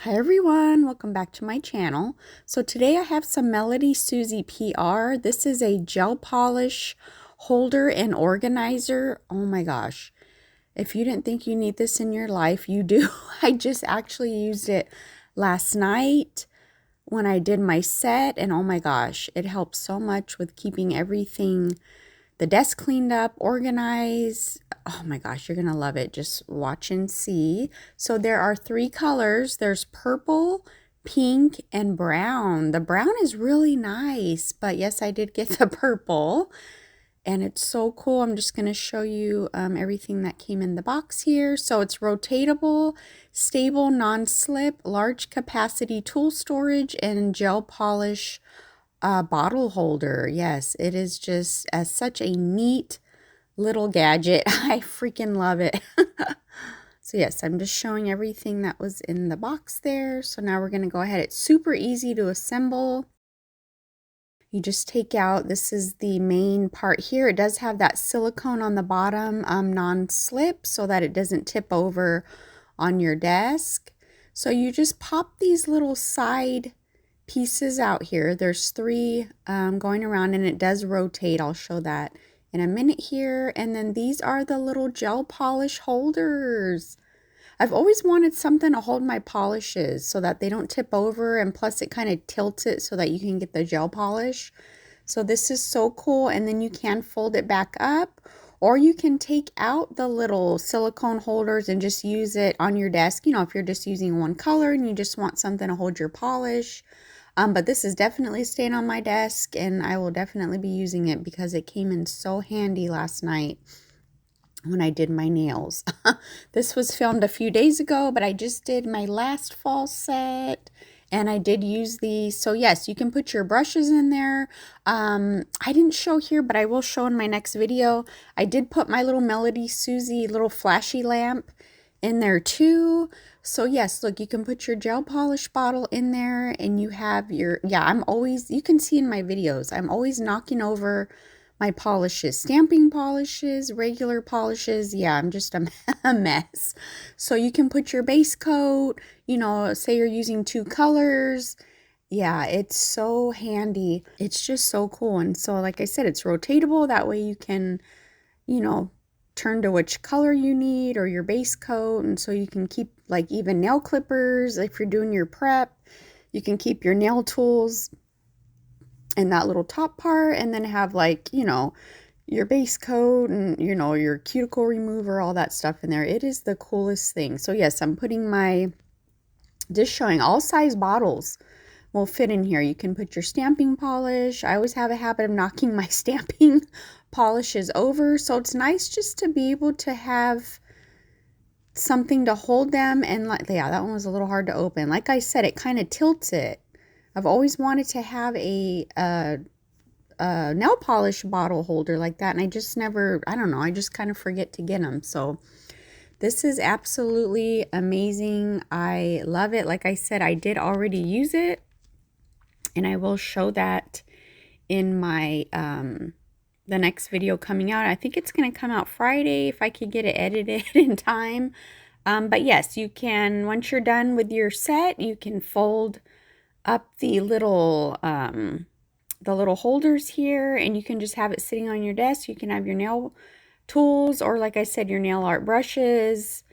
Hi everyone, welcome back to my channel. So today I have some MelodySusie PR. This is a gel polish holder and organizer. Oh my gosh. If you didn't think you need this in your life, you do. I just actually used it last night when I did my set, and oh my gosh, it helps so much with keeping everything, the desk cleaned up, organized. Oh my gosh, you're gonna love it. Just watch and see. So there are three colors. There's purple, pink, and brown. The brown is really nice, but yes, I did get the purple. And it's so cool. I'm just going to show you everything that came in the box here. So it's rotatable, stable, non-slip, large capacity tool storage, and gel polish bottle holder. Yes, it is just such a neat little gadget. I freaking love it. So yes, I'm just showing everything that was in the box there. So now we're going to go ahead. It's super easy to assemble. You just take out, this is the main part here. It does have that silicone on the bottom, non-slip, so that it doesn't tip over on your desk. So you just pop these little side pieces out here. There's three going around, and it does rotate. I'll show that in a minute here. And then these are the little gel polish holders. I've always wanted something to hold my polishes so that they don't tip over, and plus it kind of tilts it so that you can get the gel polish. So this is so cool, and then you can fold it back up, or you can take out the little silicone holders and just use it on your desk, you know, if you're just using one color and you just want something to hold your polish. But this is definitely staying on my desk, and I will definitely be using it because it came in so handy last night when I did my nails. This was filmed a few days ago, but I just did my last fall set and I did use these. So yes, you can put your brushes in there. I didn't show here, but I will show in my next video. I did put my little MelodySusie little flashy lamp in there too. So yes, look, you can put your gel polish bottle in there, and you have your, I'm always, you can see in my videos, I'm always knocking over my polishes, stamping polishes, regular polishes. Yeah, I'm just a mess. So you can put your base coat, you know, say you're using two colors. Yeah, it's so handy. It's just so cool. And so, like I said, it's rotatable. That way you can, you know, turn to which color you need, or your base coat. And so you can keep like even nail clippers. If you're doing your prep, you can keep your nail tools in that little top part, and then have, like, you know, your base coat and, you know, your cuticle remover, all that stuff in there. It is the coolest thing. So yes, I'm putting my, just showing all size bottles will fit in here. You can put your stamping polish. I always have a habit of knocking my stamping polishes over, so it's nice just to be able to have something to hold them. And like, yeah, that one was a little hard to open. Like I said, it kind of tilts it. I've always wanted to have a nail polish bottle holder like that, and I just never, I don't know, I just kind of forget to get them. So this is absolutely amazing. I love it. Like I said, I did already use it, and I will show that in my the next video coming out. I think it's going to come out Friday if I could get it edited in time. But yes, you can, once you're done with your set, you can fold up the little holders here, and you can just have it sitting on your desk. You can have your nail tools, or like I said, your nail art brushes.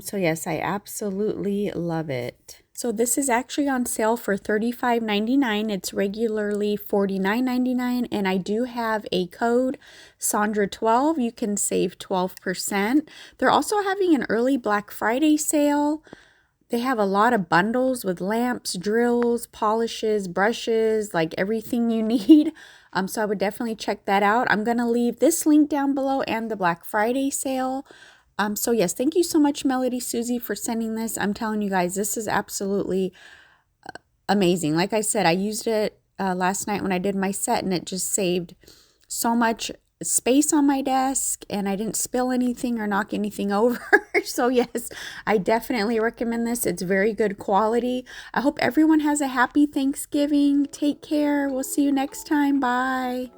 So yes, I absolutely love it. So this is actually on sale for $35.99. It's regularly $49.99, and I do have a code Sondra12. You can save 12%. They're also having an early Black Friday sale. They have a lot of bundles with lamps, drills, polishes, brushes, like everything you need. So I would definitely check that out. I'm going to leave this link down below and the Black Friday sale. So yes, thank you so much, MelodySusie, for sending this. I'm telling you guys, this is absolutely amazing. Like I said, I used it last night when I did my set, and it just saved so much space on my desk, and I didn't spill anything or knock anything over. So yes, I definitely recommend this. It's very good quality. I hope everyone has a happy Thanksgiving. Take care. We'll see you next time. Bye.